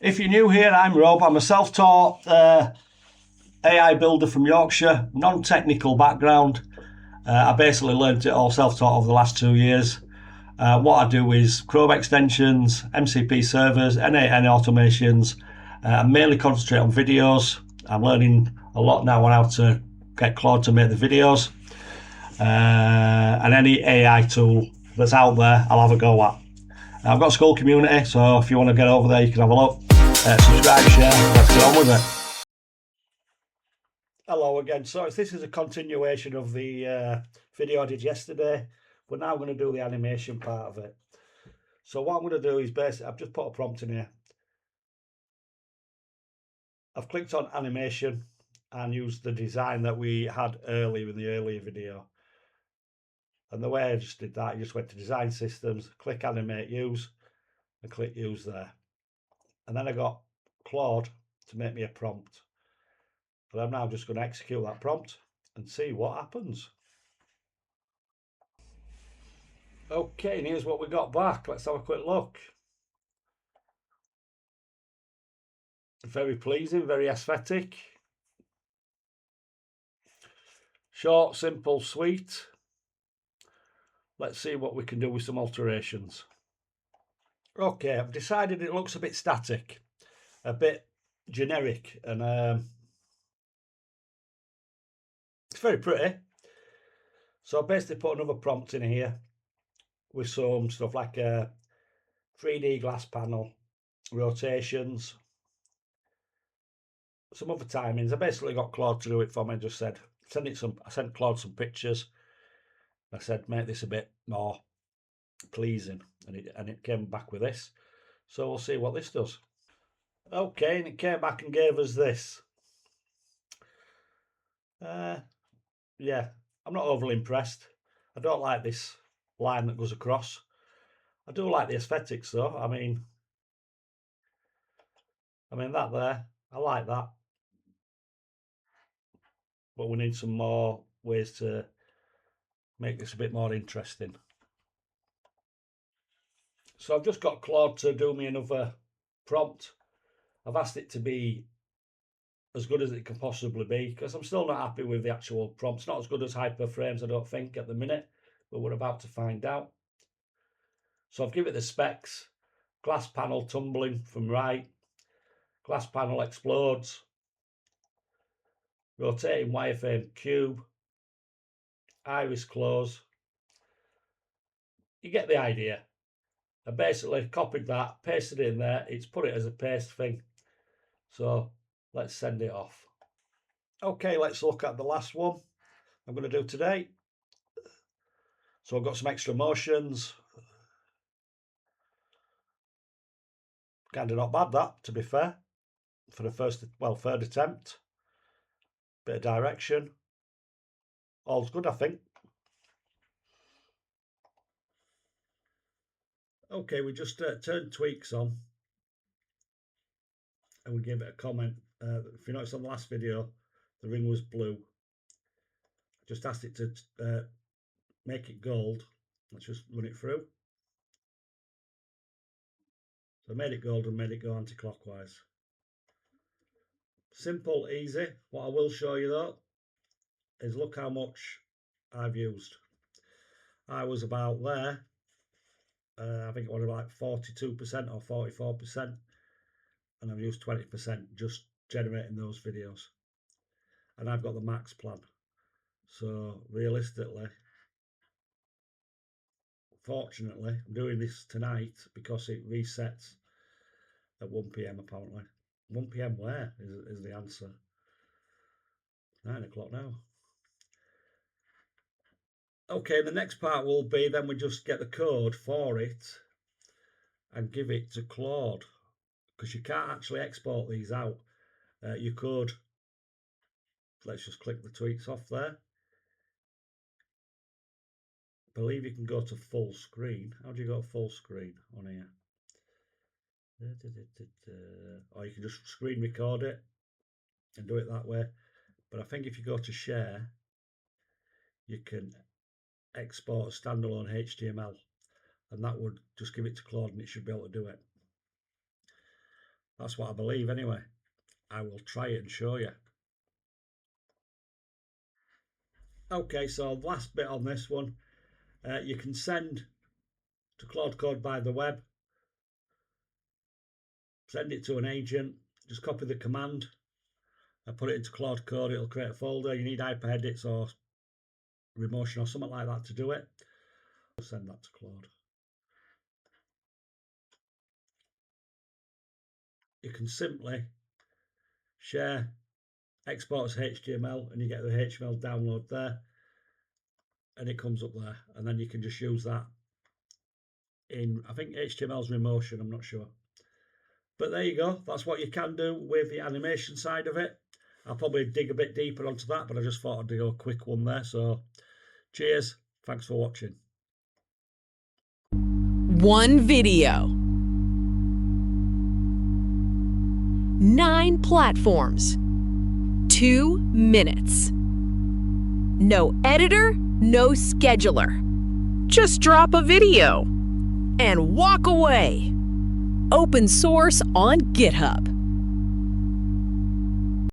If you're new here, I'm Rob. I'm a self-taught AI builder from Yorkshire, non-technical background. I basically learned it all self-taught over the last 2 years. What I do is Chrome extensions, MCP servers, N8N automations. I mainly concentrate on videos. I'm learning a lot now on how to get Claude to make the videos. And any AI tool that's out there, I'll have a go at. I've got a school community, so if you want to get over there, you can have a look. Subscribe, share, let's get on with it. Hello again. So this is a continuation of the video I did yesterday, but now I'm going to do the animation part of it. So what I'm going to do is basically, I've just put a prompt in here. I've clicked on animation and used the design that we had earlier in the earlier video. And the way I just did that, I just went to design systems, click animate use, and click use there. And then I got Claude to make me a prompt. But I'm now just going to execute that prompt and see what happens. Okay, and here's what we got back. Let's have a quick look. Very pleasing, very aesthetic. Short, simple, sweet. Let's see what we can do with some alterations. Okay, I've decided it looks a bit static, a bit generic, and it's very pretty. So I basically put another prompt in here with some stuff like a 3D glass panel, rotations, some other timings. I basically got Claude to do it for me. I just said, I sent Claude some pictures. I said, make this a bit more pleasing, and it came back with this. So we'll see what this does. Okay, and it came back and gave us this. Yeah, I'm not overly impressed. I don't like this line that goes across. I do like the aesthetics though. I mean that there, I like that. But we need some more ways to make this a bit more interesting. So I've just got Claude to do me another prompt. I've asked it to be as good as it can possibly be, because I'm still not happy with the actual prompt. It's not as good as HyperFrames, I don't think, at the minute, but we're about to find out. So I've given it the specs: glass panel tumbling from right, glass panel explodes, rotating wireframe cube, iris close. You get the idea. I basically copied that, pasted it in there. It's put it as a paste thing. So let's send it off. Okay, let's look at the last one I'm going to do today. So I've got some extra motions. Kind of not bad, that, to be fair, for the third attempt. Bit of direction. All's good, I think. Okay, we just turned tweaks on and we gave it a comment. If you notice on the last video, the ring was blue. Just asked it to make it gold. Let's just run it through. So I made it gold and made it go anti-clockwise. Simple, easy. What I will show you though is look how much I've used. I was about there. I think it was about 42% or 44%, and I've used 20% just generating those videos. And I've got the max plan. So realistically, fortunately, I'm doing this tonight because it resets at 1 PM apparently. 1 PM where is the answer? 9 o'clock now. Okay, the next part will be then we just get the code for it and give it to Claude, because you can't actually export these out. You could, let's just click the tweaks off there. I believe you can go to full screen. How do you go full screen on here? Or you can just screen record it and do it that way. But I think if you go to share, you can export a standalone HTML, and that would just give it to Claude and it should be able to do it. That's what I believe anyway. I will try it and show you. Okay, so last bit on this one. You can send to Claude Code by the web. Send it to an agent. Just copy the command. I put it into Claude Code. It'll create a folder. You need HyperEdits or Remotion or something like that to do it. I'll send that to Claude. You can simply share, export as HTML, and you get the HTML download there, and it comes up there, and then you can just use that in, I think HTML's Remotion, I'm not sure. But there you go, that's what you can do with the animation side of it. I'll probably dig a bit deeper onto that, but I just thought I'd do a quick one there. So cheers, thanks for watching. One video. 9 platforms. 2 minutes. No editor, no scheduler. Just drop a video and walk away. Open source on GitHub.